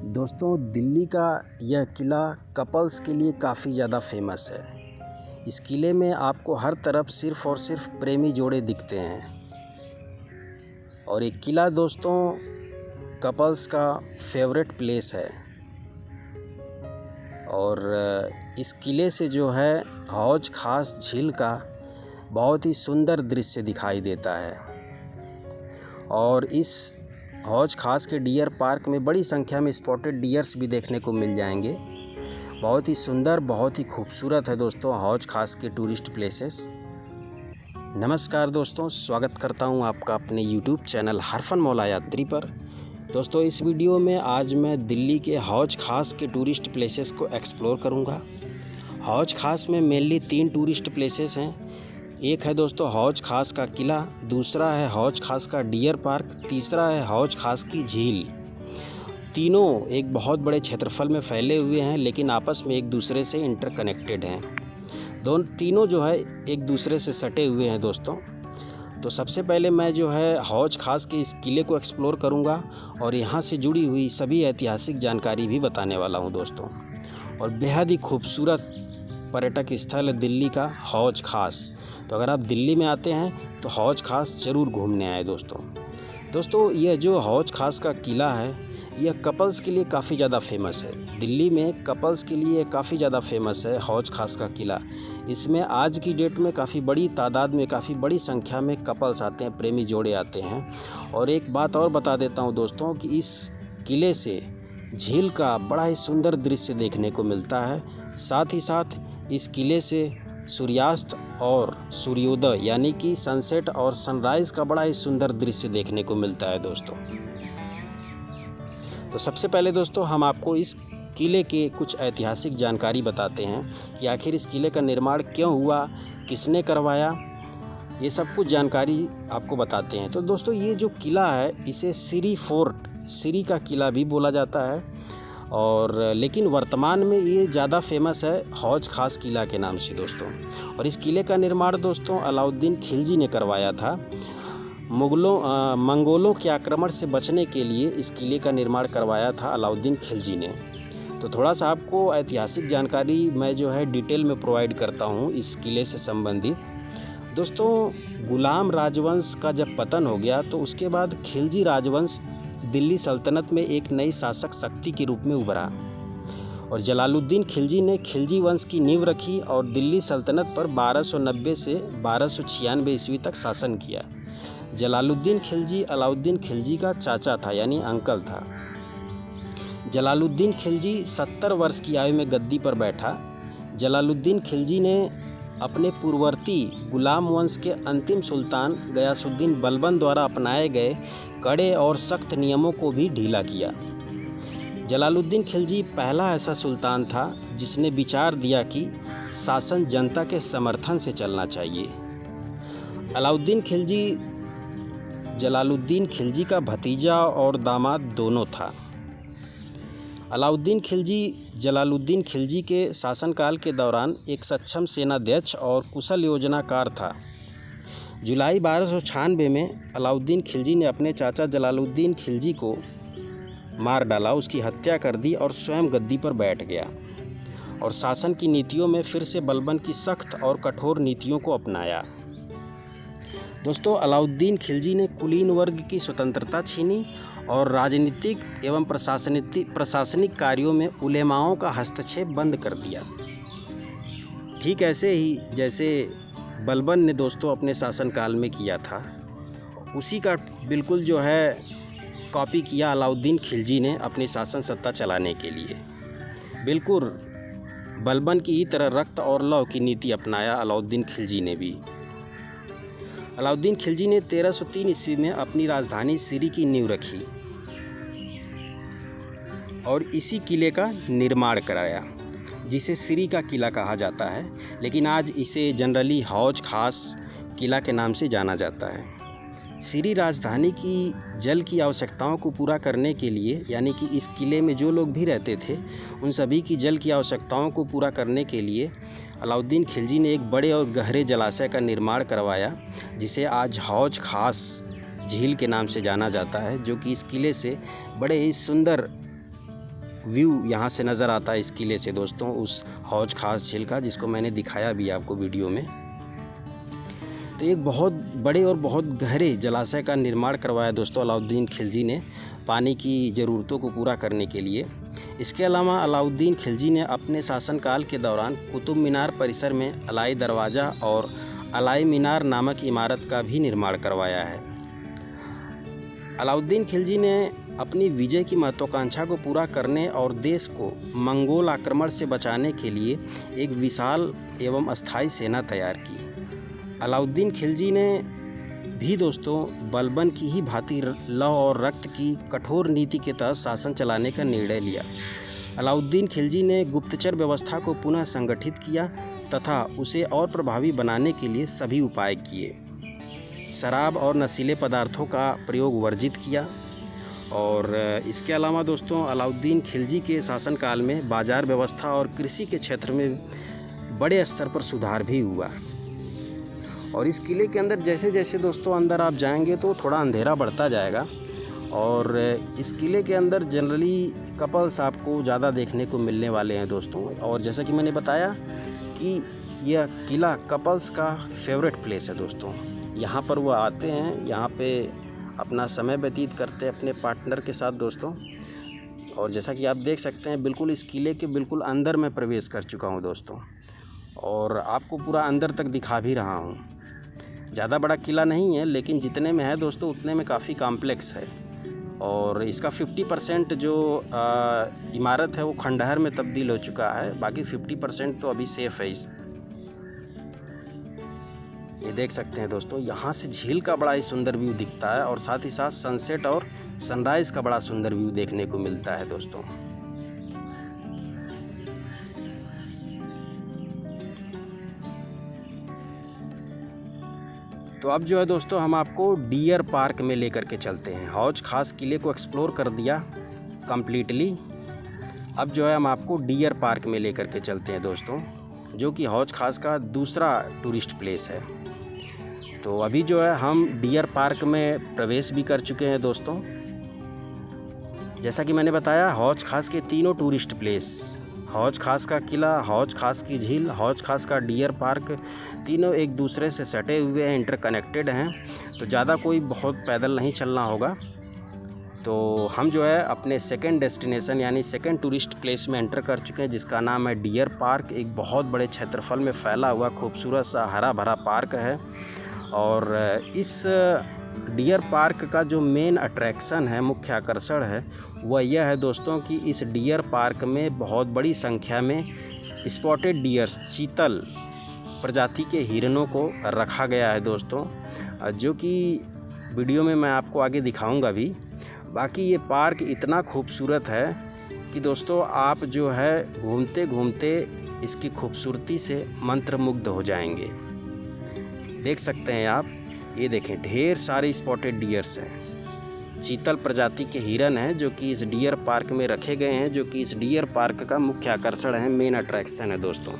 दोस्तों, दिल्ली का यह किला कपल्स के लिए काफ़ी ज़्यादा फेमस है। इस किले में आपको हर तरफ सिर्फ़ और सिर्फ प्रेमी जोड़े दिखते हैं। और एक किला दोस्तों कपल्स का फेवरेट प्लेस है। और इस किले से जो है हौज खास झील का बहुत ही सुंदर दृश्य दिखाई देता है। और इस हौज खास के डियर पार्क में बड़ी संख्या में स्पॉटेड डियर्स भी देखने को मिल जाएंगे। बहुत ही सुंदर, बहुत ही खूबसूरत है दोस्तों हौज खास के टूरिस्ट प्लेसेस। नमस्कार दोस्तों, स्वागत करता हूं आपका अपने YouTube चैनल हरफन मौला यात्री पर। दोस्तों, इस वीडियो में आज मैं दिल्ली के हौज खास के टूरिस्ट प्लेसेस को एक्सप्लोर करूंगा। हौज खास में मेनली 3 टूरिस्ट प्लेसेस हैं। एक है दोस्तों हौज खास का किला, दूसरा है हौज खास का डियर पार्क, तीसरा है हौज खास की झील। तीनों एक बहुत बड़े क्षेत्रफल में फैले हुए हैं, लेकिन आपस में एक दूसरे से इंटरकनेक्टेड हैं। तीनों जो है एक दूसरे से सटे हुए हैं दोस्तों। तो सबसे पहले मैं जो है हौज खास के इस किले को एक्सप्लोर करूंगा और यहाँ से जुड़ी हुई सभी ऐतिहासिक जानकारी भी बताने वाला हूँ दोस्तों। और बेहद ही खूबसूरत पर्यटक स्थल है दिल्ली का हौज खास। तो अगर आप दिल्ली में आते हैं तो हौज खास ज़रूर घूमने आए दोस्तों। यह जो हौज खास का किला है यह कपल्स के लिए काफ़ी ज़्यादा फेमस है। दिल्ली में कपल्स के लिए काफ़ी ज़्यादा फेमस है हौज खास का किला। इसमें आज की डेट में काफ़ी बड़ी तादाद में, काफ़ी बड़ी संख्या में कपल्स आते हैं, प्रेमी जोड़े आते हैं। और एक बात और बता देता हूँ दोस्तों कि इस किले से झील का बड़ा ही सुंदर दृश्य देखने को मिलता है। साथ ही साथ इस किले से सूर्यास्त और सूर्योदय यानी कि सनसेट और सनराइज़ का बड़ा ही सुंदर दृश्य देखने को मिलता है दोस्तों। तो सबसे पहले दोस्तों हम आपको इस किले के कुछ ऐतिहासिक जानकारी बताते हैं कि आखिर इस किले का निर्माण क्यों हुआ, किसने करवाया, ये सब कुछ जानकारी आपको बताते हैं। तो दोस्तों ये जो किला है इसे सिरी फोर्ट, सिरी का किला भी बोला जाता है। और लेकिन वर्तमान में ये ज़्यादा फेमस है हौज खास किला के नाम से दोस्तों। और इस किले का निर्माण दोस्तों अलाउद्दीन खिलजी ने करवाया था। मंगोलों के आक्रमण से बचने के लिए इस किले का निर्माण करवाया था अलाउद्दीन खिलजी ने। तो थोड़ा सा आपको ऐतिहासिक जानकारी मैं जो है डिटेल में प्रोवाइड करता हूँ इस किले से संबंधित। दोस्तों गुलाम राजवंश का जब पतन हो गया तो उसके बाद खिलजी राजवंश दिल्ली सल्तनत में एक नई शासक शक्ति के रूप में उभरा। और जलालुद्दीन खिलजी ने खिलजी वंश की नींव रखी और दिल्ली सल्तनत पर 1290 से 1296 ईस्वी तक शासन किया। जलालुद्दीन खिलजी अलाउद्दीन खिलजी का चाचा था, यानी अंकल था। जलालुद्दीन खिलजी 70 वर्ष की आयु में गद्दी पर बैठा। जलालुद्दीन खिलजी ने अपने पूर्ववर्ती गुलाम वंश के अंतिम सुल्तान गयासुद्दीन बलबन द्वारा अपनाए गए कड़े और सख्त नियमों को भी ढीला किया। जलालुद्दीन खिलजी पहला ऐसा सुल्तान था जिसने विचार दिया कि शासन जनता के समर्थन से चलना चाहिए। जलालुद्दीन खिलजी का भतीजा और दामाद दोनों था। अलाउद्दीन खिलजी जलालुद्दीन खिलजी के शासनकाल के दौरान एक सक्षम सेनाध्यक्ष और कुशल योजनाकार था। जुलाई 1296 में अलाउद्दीन खिलजी ने अपने चाचा जलालुद्दीन खिलजी को मार डाला, उसकी हत्या कर दी और स्वयं गद्दी पर बैठ गया। और शासन की नीतियों में फिर से बलबन की सख्त और कठोर नीतियों को अपनाया। दोस्तों अलाउद्दीन खिलजी ने कुलीन वर्ग की स्वतंत्रता छीनी और राजनीतिक एवं प्रशासनिक कार्यों में उलेमाओं का हस्तक्षेप बंद कर दिया। ठीक ऐसे ही जैसे बलबन ने दोस्तों अपने शासनकाल में किया था, उसी का बिल्कुल जो है कॉपी किया अलाउद्दीन खिलजी ने अपनी शासन सत्ता चलाने के लिए। बिल्कुल बलबन की ही तरह रक्त और लौ की नीति अपनाया अलाउद्दीन खिलजी ने भी। अलाउद्दीन खिलजी ने 1303 ईस्वी में अपनी राजधानी सिरी की नींव रखी और इसी किले का निर्माण कराया, जिसे सिरी का किला कहा जाता है, लेकिन आज इसे जनरली हौज खास किला के नाम से जाना जाता है। सिरी राजधानी की जल की आवश्यकताओं को पूरा करने के लिए, यानी कि इस किले में जो लोग भी रहते थे उन सभी की जल की आवश्यकताओं को पूरा करने के लिए अलाउद्दीन खिलजी ने एक बड़े और गहरे जलाशय का निर्माण करवाया, जिसे आज हौज खास झील के नाम से जाना जाता है, जो कि इस किले से बड़े ही सुंदर व्यू यहाँ से नज़र आता है इस किले से दोस्तों, उस हौज खास झील का, जिसको मैंने दिखाया भी आपको वीडियो में। तो एक बहुत बड़े और बहुत गहरे जलाशय का निर्माण करवाया दोस्तों अलाउद्दीन खिलजी ने पानी की ज़रूरतों को पूरा करने के लिए। इसके अलावा अलाउद्दीन खिलजी ने अपने शासनकाल के दौरान कुतुब मीनार परिसर में अलाई दरवाज़ा और अलाई मीनार नामक इमारत का भी निर्माण करवाया है। अलाउद्दीन खिलजी ने अपनी विजय की महत्वाकांक्षा को पूरा करने और देश को मंगोल आक्रमण से बचाने के लिए एक विशाल एवं अस्थायी सेना तैयार की। अलाउद्दीन खिलजी ने भी दोस्तों बलबन की ही भांति लौ और रक्त की कठोर नीति के तहत शासन चलाने का निर्णय लिया। अलाउद्दीन खिलजी ने गुप्तचर व्यवस्था को पुनः संगठित किया तथा उसे और प्रभावी बनाने के लिए सभी उपाय किए। शराब और नशीले पदार्थों का प्रयोग वर्जित किया। और इसके अलावा दोस्तों अलाउद्दीन खिलजी के शासनकाल में बाजार व्यवस्था और कृषि के क्षेत्र में बड़े स्तर पर सुधार भी हुआ। और इस किले के अंदर जैसे जैसे दोस्तों अंदर आप जाएंगे तो थोड़ा अंधेरा बढ़ता जाएगा। और इस किले के अंदर जनरली कपल्स आपको ज़्यादा देखने को मिलने वाले हैं दोस्तों। और जैसा कि मैंने बताया कि यह किला कपल्स का फेवरेट प्लेस है दोस्तों। यहाँ पर वो आते हैं, यहाँ पे अपना समय व्यतीत करते हैं अपने पार्टनर के साथ दोस्तों। और जैसा कि आप देख सकते हैं बिल्कुल इस किले के बिल्कुल अंदर मैं प्रवेश कर चुका हूँ दोस्तों, और आपको पूरा अंदर तक दिखा भी रहा हूँ। ज़्यादा बड़ा किला नहीं है, लेकिन जितने में है दोस्तों उतने में काफ़ी कॉम्प्लेक्स है। और इसका 50% जो इमारत है वो खंडहर में तब्दील हो चुका है, बाकी 50% तो अभी सेफ़ है। ये देख सकते हैं दोस्तों, यहाँ से झील का बड़ा ही सुंदर व्यू दिखता है और साथ ही साथ सनसेट और सनराइज़ का बड़ा सुंदर व्यू देखने को मिलता है दोस्तों। तो अब जो है दोस्तों हम आपको डियर पार्क में लेकर के चलते हैं। हौज खास किले को एक्सप्लोर कर दिया कम्प्लीटली। अब जो है हम आपको डियर पार्क में लेकर के चलते हैं दोस्तों, जो कि हौज खास का दूसरा टूरिस्ट प्लेस है। तो अभी जो है हम डियर पार्क में प्रवेश भी कर चुके हैं दोस्तों। जैसा कि मैंने बताया हौज खास के तीनों टूरिस्ट प्लेस, हौज खास का किला, हौज खास की झील, हौज खास का डियर पार्क, तीनों एक दूसरे से सटे हुए हैं, इंटरकनेक्टेड हैं। तो ज़्यादा कोई बहुत पैदल नहीं चलना होगा। तो हम जो है अपने सेकंड डेस्टिनेशन यानी सेकंड टूरिस्ट प्लेस में एंटर कर चुके हैं, जिसका नाम है डियर पार्क। एक बहुत बड़े क्षेत्रफल में फैला हुआ खूबसूरत सा हरा भरा पार्क है। और इस डियर पार्क का जो मेन अट्रैक्शन है, मुख्य आकर्षण है, वह यह है दोस्तों कि इस डियर पार्क में बहुत बड़ी संख्या में स्पॉटेड डियर्स, चीतल प्रजाति के हिरणों को रखा गया है दोस्तों, जो कि वीडियो में मैं आपको आगे दिखाऊंगा भी। बाकी ये पार्क इतना खूबसूरत है कि दोस्तों आप जो है घूमते घूमते इसकी खूबसूरती से मंत्रमुग्ध हो जाएंगे। देख सकते हैं आप, ये देखें ढेर सारे स्पॉटेड डियर्स हैं, चीतल प्रजाति के हिरन हैं जो कि इस डियर पार्क में रखे गए हैं, जो कि इस डियर पार्क का मुख्य आकर्षण है, मेन अट्रैक्शन है दोस्तों।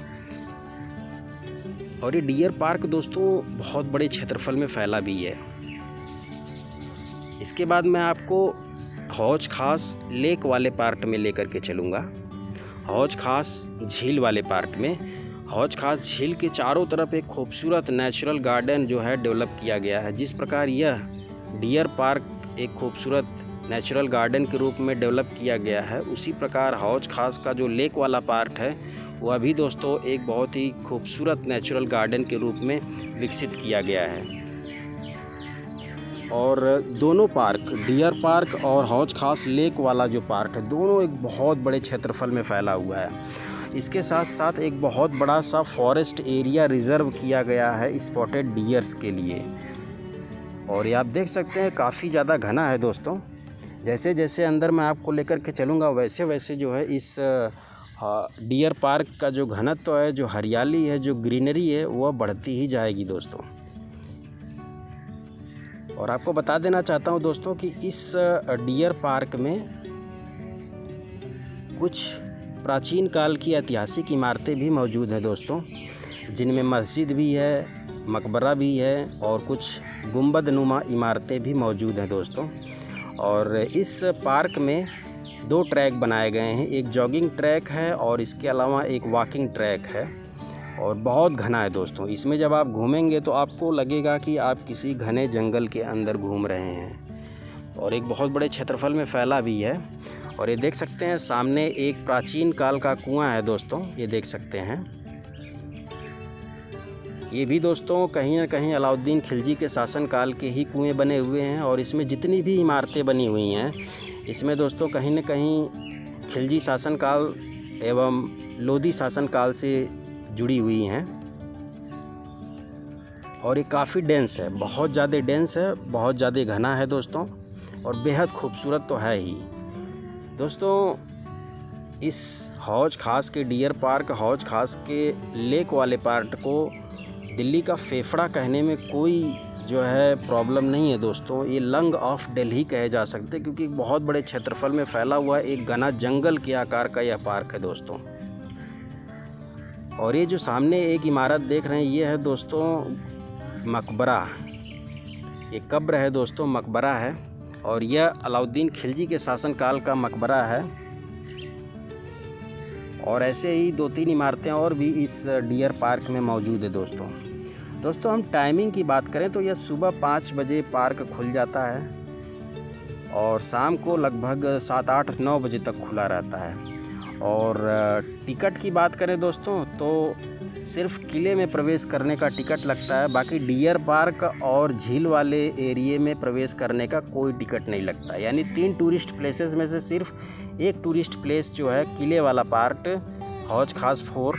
और ये डियर पार्क दोस्तों बहुत बड़े क्षेत्रफल में फैला भी है। इसके बाद मैं आपको हौज खास लेक वाले पार्ट में लेकर के चलूँगा। हौज खास झील वाले पार्ट में, हौज खास झील के चारों तरफ एक खूबसूरत नेचुरल गार्डन जो है डेवलप किया गया है। जिस प्रकार यह डियर पार्क एक खूबसूरत नेचुरल गार्डन के रूप में डेवलप किया गया है, उसी प्रकार हौज खास का जो लेक वाला पार्ट है वह भी दोस्तों एक बहुत ही खूबसूरत नेचुरल गार्डन के रूप में विकसित किया गया है। और दोनों पार्क, डियर पार्क और हौज खास लेक वाला जो पार्क है, दोनों एक बहुत बड़े क्षेत्रफल में फैला हुआ है। इसके साथ साथ एक बहुत बड़ा सा फॉरेस्ट एरिया रिज़र्व किया गया है स्पॉटेड डियर्स के लिए। और ये आप देख सकते हैं काफ़ी ज़्यादा घना है दोस्तों। जैसे जैसे अंदर मैं आपको लेकर के चलूँगा वैसे वैसे जो है इस डियर पार्क का जो घनत्व है, जो हरियाली है, जो ग्रीनरी है, वह बढ़ती ही जाएगी दोस्तों। और आपको बता देना चाहता हूँ दोस्तों कि इस डियर पार्क में कुछ प्राचीन काल की ऐतिहासिक इमारतें भी मौजूद हैं दोस्तों, जिनमें मस्जिद भी है, मकबरा भी है और कुछ गुंबद नुमा इमारतें भी मौजूद हैं दोस्तों। और इस पार्क में 2 ट्रैक बनाए गए हैं, एक जॉगिंग ट्रैक है और इसके अलावा एक वॉकिंग ट्रैक है और बहुत घना है दोस्तों। इसमें जब आप घूमेंगे तो आपको लगेगा कि आप किसी घने जंगल के अंदर घूम रहे हैं और एक बहुत बड़े क्षेत्रफल में फैला भी है। और ये देख सकते हैं सामने एक प्राचीन काल का कुआं है दोस्तों, ये देख सकते हैं। ये भी दोस्तों कहीं ना कहीं अलाउद्दीन खिलजी के शासनकाल के ही कुएं बने हुए हैं और इसमें जितनी भी इमारतें बनी हुई हैं इसमें दोस्तों कहीं ना कहीं खिलजी शासनकाल एवं लोदी शासनकाल से जुड़ी हुई हैं। और ये काफ़ी डेंस है, बहुत ज़्यादा डेंस है, बहुत ज़्यादा घना है दोस्तों और बेहद खूबसूरत तो है ही दोस्तों। इस हौज खास के डियर पार्क, हौज खास के लेक वाले पार्क को दिल्ली का फेफड़ा कहने में कोई जो है प्रॉब्लम नहीं है दोस्तों। ये लंग ऑफ दिल्ली कहे जा सकते हैं क्योंकि बहुत बड़े क्षेत्रफल में फैला हुआ एक घना जंगल के आकार का यह पार्क है दोस्तों। और ये जो सामने एक इमारत देख रहे हैं ये है दोस्तों मकबरा, ये कब्र है दोस्तों, मकबरा है और यह अलाउद्दीन खिलजी के शासनकाल का मकबरा है। और ऐसे ही 2-3 इमारतें और भी इस डियर पार्क में मौजूद है दोस्तों। हम टाइमिंग की बात करें तो यह सुबह 5 बजे पार्क खुल जाता है और शाम को लगभग 7, 8, 9 बजे तक खुला रहता है। और टिकट की बात करें दोस्तों तो सिर्फ किले में प्रवेश करने का टिकट लगता है, बाकी डियर पार्क और झील वाले एरिए में प्रवेश करने का कोई टिकट नहीं लगता। यानी 3 टूरिस्ट प्लेसेस में से सिर्फ एक टूरिस्ट प्लेस जो है किले वाला पार्क हौज खास फोर्ट,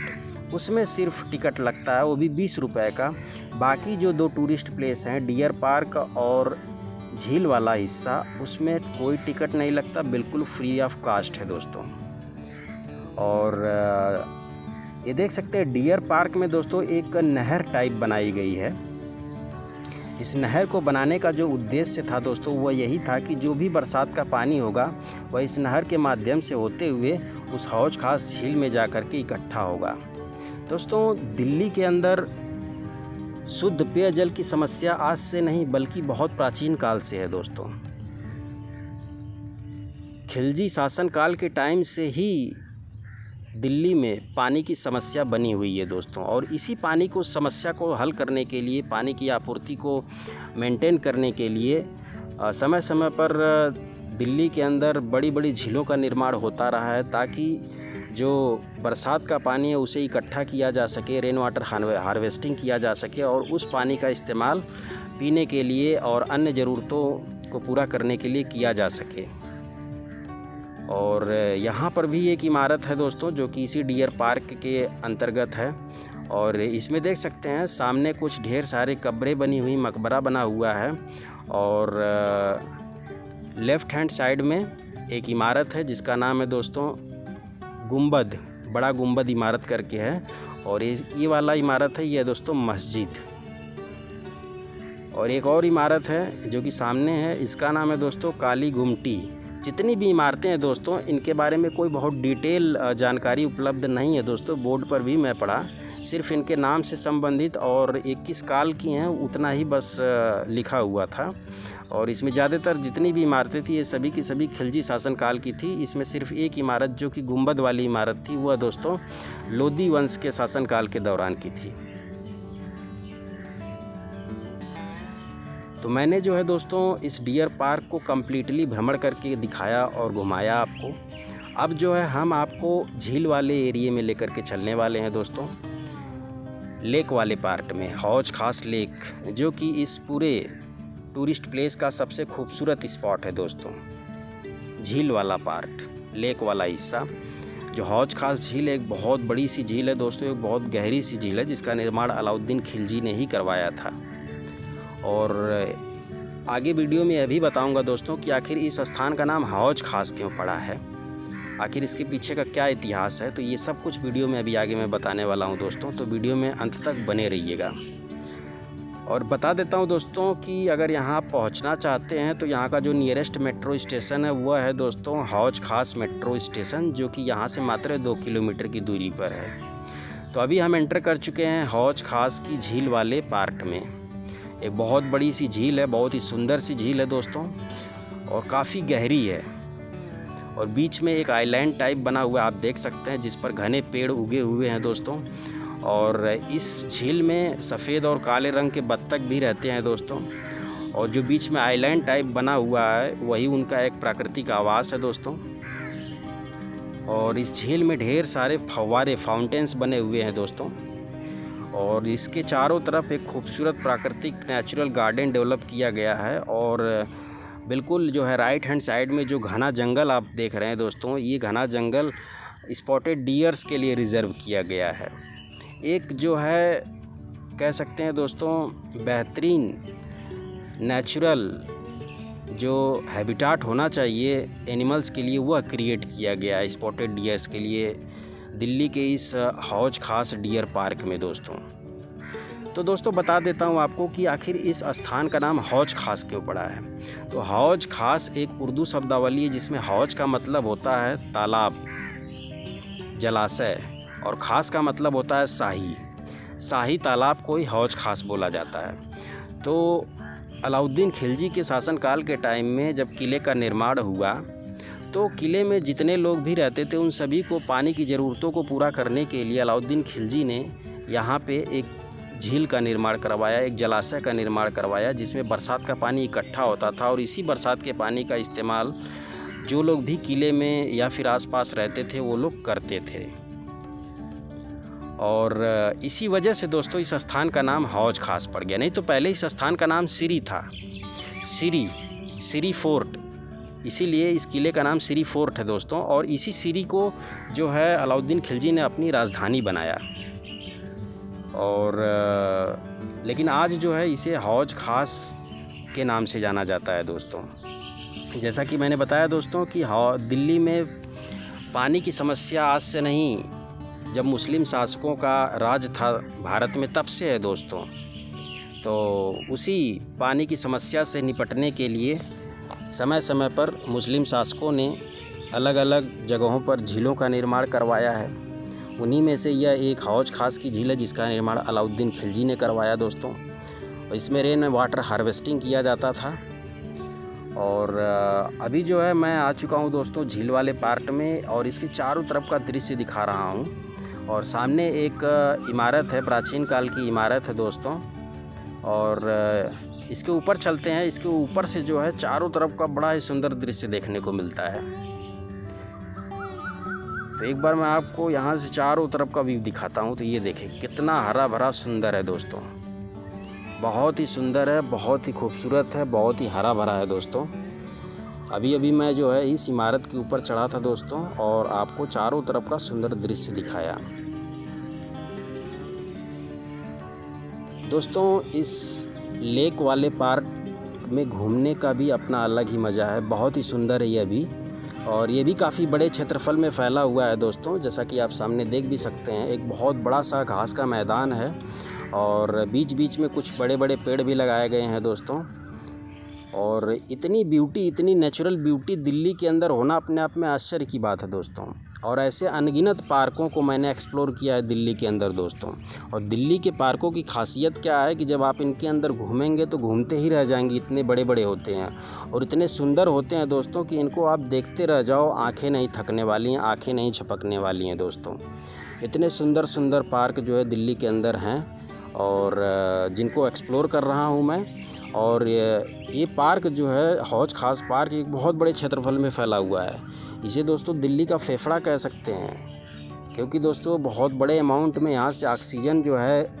उसमें सिर्फ टिकट लगता है, वो भी 20 रुपये का। बाकी जो 2 टूरिस्ट प्लेस हैं डियर पार्क और झील वाला हिस्सा, उसमें कोई टिकट नहीं लगता, बिल्कुल फ्री ऑफ कास्ट है दोस्तों। और ये देख सकते हैं डियर पार्क में दोस्तों एक नहर टाइप बनाई गई है। इस नहर को बनाने का जो उद्देश्य था दोस्तों वह यही था कि जो भी बरसात का पानी होगा वह इस नहर के माध्यम से होते हुए उस हौज खास झील में जा कर के इकट्ठा होगा। दोस्तों दिल्ली के अंदर शुद्ध पेयजल की समस्या आज से नहीं बल्कि बहुत प्राचीन काल से है दोस्तों। खिलजी शासनकाल के टाइम से ही दिल्ली में पानी की समस्या बनी हुई है दोस्तों। और इसी पानी को समस्या को हल करने के लिए, पानी की आपूर्ति को मेंटेन करने के लिए समय समय पर दिल्ली के अंदर बड़ी बड़ी झीलों का निर्माण होता रहा है ताकि जो बरसात का पानी है उसे इकट्ठा किया जा सके, रेन वाटर हार्वेस्टिंग किया जा सके और उस पानी का इस्तेमाल पीने के लिए और अन्य ज़रूरतों को पूरा करने के लिए किया जा सके। और यहाँ पर भी एक इमारत है दोस्तों जो कि इसी डियर पार्क के अंतर्गत है और इसमें देख सकते हैं सामने कुछ ढेर सारे कब्रें बनी हुई, मकबरा बना हुआ है और लेफ़्ट हैंड साइड में एक इमारत है जिसका नाम है दोस्तों गुंबद, बड़ा गुंबद इमारत करके है। और ये वाला इमारत है ये दोस्तों मस्जिद। और एक और इमारत है जो कि सामने है, इसका नाम है दोस्तों काली गुमटी। जितनी भी इमारतें हैं दोस्तों इनके बारे में कोई बहुत डिटेल जानकारी उपलब्ध नहीं है दोस्तों, बोर्ड पर भी मैं पढ़ा, सिर्फ इनके नाम से संबंधित और 21 काल की हैं उतना ही बस लिखा हुआ था। और इसमें ज़्यादातर जितनी भी इमारतें थी ये सभी की सभी खिलजी शासनकाल की थी। इसमें सिर्फ एक इमारत जो कि गुंबद वाली इमारत थी वह दोस्तों लोदी वंश के शासनकाल के दौरान की थी। तो मैंने जो है दोस्तों इस डियर पार्क को कम्प्लीटली भ्रमण करके दिखाया और घुमाया आपको। अब जो है हम आपको झील वाले एरिए में लेकर के चलने वाले हैं दोस्तों, लेक वाले पार्क में, हौज खास लेक, जो कि इस पूरे टूरिस्ट प्लेस का सबसे खूबसूरत स्पॉट है दोस्तों। झील वाला पार्क, लेक वाला हिस्सा, जो हौज खास झील एक बहुत बड़ी सी झील है दोस्तों, एक बहुत गहरी सी झील है जिसका निर्माण अलाउद्दीन खिलजी ने ही करवाया था। और आगे वीडियो में यह भी बताऊंगा दोस्तों कि आखिर इस स्थान का नाम हौज खास क्यों पड़ा है, आखिर इसके पीछे का क्या इतिहास है। तो ये सब कुछ वीडियो में अभी आगे मैं बताने वाला हूं दोस्तों, तो वीडियो में अंत तक बने रहिएगा। और बता देता हूं दोस्तों कि अगर यहाँ पहुँचना चाहते हैं तो यहाँ का जो नियरेस्ट मेट्रो स्टेशन है वह है दोस्तों हौज खास मेट्रो स्टेशन, जो कि यहाँ से मात्र 2 किलोमीटर की दूरी पर है। तो अभी हम एंटर कर चुके हैं हौज खास की झील वाले पार्क में। एक बहुत बड़ी सी झील है, बहुत ही सुंदर सी झील है दोस्तों और काफ़ी गहरी है। और बीच में एक आइलैंड टाइप बना हुआ आप देख सकते हैं, जिस पर घने पेड़ उगे हुए हैं दोस्तों। और इस झील में सफ़ेद और काले रंग के बत्तख भी रहते हैं दोस्तों। और जो बीच में आइलैंड टाइप बना हुआ है वही उनका एक प्राकृतिक आवास है दोस्तों। और इस झील में ढेर सारे फव्वारे फाउंटेन्स बने हुए हैं दोस्तों। और इसके चारों तरफ एक खूबसूरत प्राकृतिक नेचुरल गार्डन डेवलप किया गया है। और बिल्कुल जो है राइट हैंड साइड में जो घना जंगल आप देख रहे हैं दोस्तों, ये घना जंगल स्पॉटेड डियर्स के लिए रिज़र्व किया गया है। एक जो है कह सकते हैं दोस्तों बेहतरीन नेचुरल जो हैबिटाट होना चाहिए एनिमल्स के लिए, वह क्रिएट किया गया है स्पॉटेड डियर्स के लिए दिल्ली के इस हौज खास डियर पार्क में दोस्तों। तो दोस्तों बता देता हूँ आपको कि आखिर इस स्थान का नाम हौज खास क्यों पड़ा है। तो हौज खास एक उर्दू शब्दावली है जिसमें हौज का मतलब होता है तालाब, जलाशय, और खास का मतलब होता है शाही। शाही तालाब को ही हौज खास बोला जाता है। तो अलाउद्दीन खिलजी के शासनकाल के टाइम में जब किले का निर्माण हुआ तो किले में जितने लोग भी रहते थे उन सभी को पानी की ज़रूरतों को पूरा करने के लिए अलाउद्दीन खिलजी ने यहाँ पे एक झील का निर्माण करवाया, एक जलाशय का निर्माण करवाया, जिसमें बरसात का पानी इकट्ठा होता था। और इसी बरसात के पानी का इस्तेमाल जो लोग भी किले में या फिर आसपास रहते थे वो लोग करते थे। और इसी वजह से दोस्तों इस स्थान का नाम हौज खास पड़ गया। नहीं तो पहले इस स्थान का नाम सिरी था, सिरी फोर्ट, इसीलिए इस किले का नाम सिरी फोर्ट है दोस्तों। और इसी सिरी को जो है अलाउद्दीन खिलजी ने अपनी राजधानी बनाया। और लेकिन आज जो है इसे हौज खास के नाम से जाना जाता है दोस्तों। जैसा कि मैंने बताया दोस्तों कि दिल्ली में पानी की समस्या आज से नहीं, जब मुस्लिम शासकों का राज था भारत में तब से है दोस्तों। तो उसी पानी की समस्या से निपटने के लिए समय समय पर मुस्लिम शासकों ने अलग अलग जगहों पर झीलों का निर्माण करवाया है। उन्हीं में से यह एक हौज खास की झील है जिसका निर्माण अलाउद्दीन खिलजी ने करवाया दोस्तों। इसमें रेन वाटर हार्वेस्टिंग किया जाता था। और अभी जो है मैं आ चुका हूँ दोस्तों झील वाले पार्ट में, और इसके चारों तरफ का दृश्य दिखा रहा हूँ। और सामने एक इमारत है, प्राचीन काल की इमारत है दोस्तों। और इसके ऊपर चलते हैं। इसके ऊपर से जो है चारों तरफ का बड़ा ही सुंदर दृश्य देखने को मिलता है। तो एक बार मैं आपको यहाँ से चारों तरफ का व्यू दिखाता हूँ। तो ये देखें कितना हरा भरा सुंदर है दोस्तों, बहुत ही सुंदर है, बहुत ही खूबसूरत है, बहुत ही हरा भरा है दोस्तों। अभी अभी मैं जो है इस इमारत के ऊपर चढ़ा था दोस्तों और आपको चारों तरफ का सुंदर दृश्य दिखाया दोस्तों। इस लेक वाले पार्क में घूमने का भी अपना अलग ही मज़ा है, बहुत ही सुंदर है ये भी। और ये भी काफ़ी बड़े क्षेत्रफल में फैला हुआ है दोस्तों, जैसा कि आप सामने देख भी सकते हैं। एक बहुत बड़ा सा घास का मैदान है और बीच बीच में कुछ बड़े बड़े पेड़ भी लगाए गए हैं दोस्तों। और इतनी ब्यूटी, इतनी नेचुरल ब्यूटी दिल्ली के अंदर होना अपने आप में आश्चर्य की बात है दोस्तों। और ऐसे अनगिनत पार्कों को मैंने एक्सप्लोर किया है दिल्ली के अंदर दोस्तों। और दिल्ली के पार्कों की खासियत क्या है कि जब आप इनके अंदर घूमेंगे तो घूमते ही रह जाएंगे, इतने बड़े बड़े होते हैं और इतने सुंदर होते हैं दोस्तों कि इनको आप देखते रह जाओ, आंखें नहीं थकने वाली हैं, आंखें नहीं झपकने वाली हैं दोस्तों। इतने सुंदर सुंदर पार्क जो है दिल्ली के अंदर हैं और जिनको एक्सप्लोर कर रहा हूँ मैं। और ये पार्क जो है हौज खास पार्क एक बहुत बड़े क्षेत्रफल में फैला हुआ है। इसे दोस्तों दिल्ली का फेफड़ा कह सकते हैं, क्योंकि दोस्तों बहुत बड़े अमाउंट में यहाँ से ऑक्सीजन जो है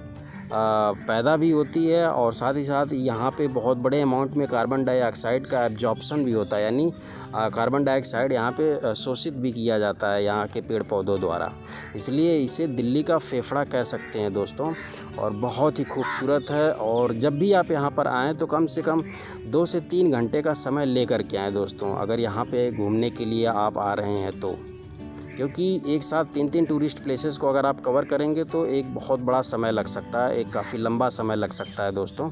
पैदा भी होती है और साथ ही साथ यहाँ पे बहुत बड़े अमाउंट में कार्बन डाइऑक्साइड का एब्जॉर्प्शन भी होता है, यानी कार्बन डाइऑक्साइड यहाँ पे शोषित भी किया जाता है यहाँ के पेड़ पौधों द्वारा। इसलिए इसे दिल्ली का फेफड़ा कह सकते हैं दोस्तों। और बहुत ही खूबसूरत है। और जब भी आप यहाँ पर आएँ तो कम से कम 2 से 3 घंटे का समय ले कर के आएँ दोस्तों, अगर यहाँ पे घूमने के लिए आप आ रहे हैं तो। क्योंकि एक साथ 3 टूरिस्ट प्लेसेस को अगर आप कवर करेंगे तो एक बहुत बड़ा समय लग सकता है, एक काफ़ी लंबा समय लग सकता है दोस्तों।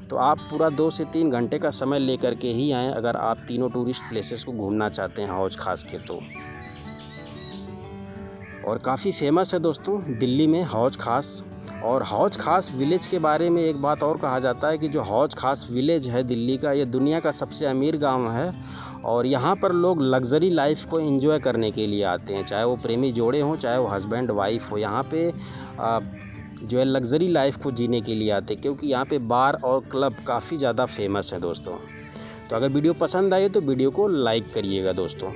तो आप पूरा 2 से 3 घंटे का समय ले कर के ही आएँ अगर आप तीनों टूरिस्ट प्लेसेस को घूमना चाहते हैं हौज खास के तो। और काफ़ी फेमस है दोस्तों दिल्ली में हौज खास। और हौज खास विलेज के बारे में एक बात और कहा जाता है कि जो हौज खास विलेज है दिल्ली का, ये दुनिया का सबसे अमीर गांव है और यहाँ पर लोग लग्ज़री लाइफ को एंजॉय करने के लिए आते हैं, चाहे वो प्रेमी जोड़े हों, चाहे वो हस्बैंड वाइफ हो। यहाँ पे जो है लग्ज़री लाइफ को जीने के लिए आते हैं, क्योंकि यहाँ पे बार और क्लब काफ़ी ज़्यादा फेमस है दोस्तों। तो अगर वीडियो पसंद आए तो वीडियो को लाइक करिएगा दोस्तों।